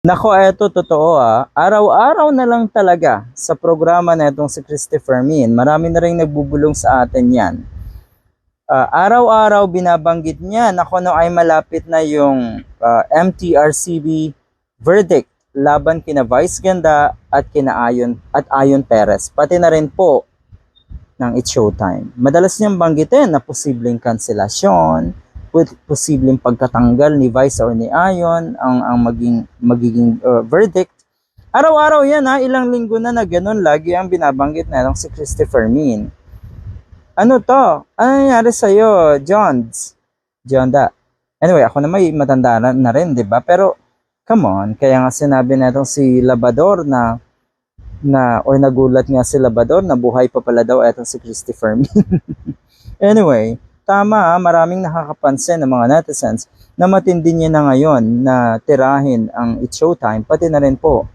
Nako, eto totoo araw-araw na lang talaga sa programa na itong si Christopher Min. Marami na rin nagbubulong sa atin yan. Araw-araw binabanggit niya na kung ano ay malapit na yung MTRCB verdict laban kina Vice Ganda at kina Ayon Perez. Pati na rin po ng It's Showtime. Madalas niyang banggitin na posibleng kanselasyon, posibleng pagkatanggal ni Vice or ni Ayon ang magiging verdict. Araw-araw yan ilang linggo na ganun lagi ang binabanggit na si Christopher Min. Ano to? Ano nangyari sa'yo, Jonda? Anyway, ako na may matanda na rin, di ba? Pero, come on, kaya nga sinabi na itong si Labador or nagulat nga si Labador na buhay pa pala daw itong si Christopher Min. Anyway, tama maraming nakakapansin ng mga netizens na matindi niya na ngayon na tirahin ang It's Showtime, pati na rin po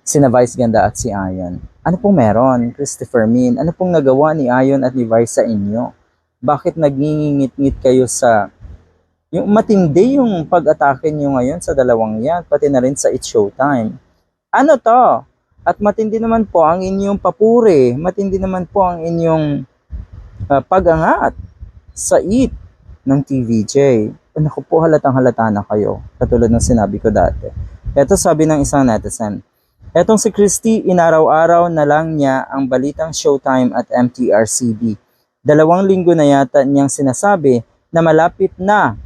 sina Vice Ganda at si Ayon. Ano pong meron, Christopher Min? Ano pong nagawa ni Ayon at ni Vice sa inyo? Bakit nagingingit-ngit kayo sa yung matindi yung pag-atake niyo ngayon sa dalawang yan, pati na rin sa It's Showtime? Ano to? At matindi naman po ang inyong papuri, matindi naman po ang inyong pag-angat sa IT ng TVJ. Naku po, halatang-halata na kayo. Katulad ng sinabi ko dati. Ito sabi ng isang netizen. Etong si Christy, inaraw-araw na lang niya ang balitang Showtime at MTRCB. 2 linggo na yata niyang sinasabi na malapit na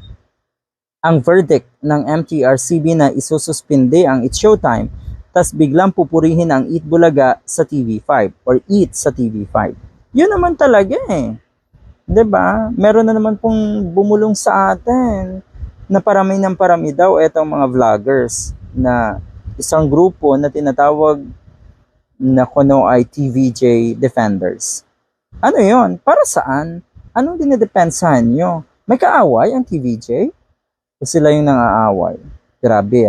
ang verdict ng MTRCB na isususpinde ang It's Showtime, tas biglang pupurihin ang Eat Bulaga sa TV5 or Eat sa TV5. Yun naman talaga 'di ba? Meron na naman pong bumulong sa atin na parami ng parami daw etong mga vloggers na isang grupo na tinatawag na kuno ay TVJ Defenders. Ano 'yon? Para saan? Anong dinidepensahan nyo? May kaaway ang TVJ? O sila yung nang-aaway? Grabe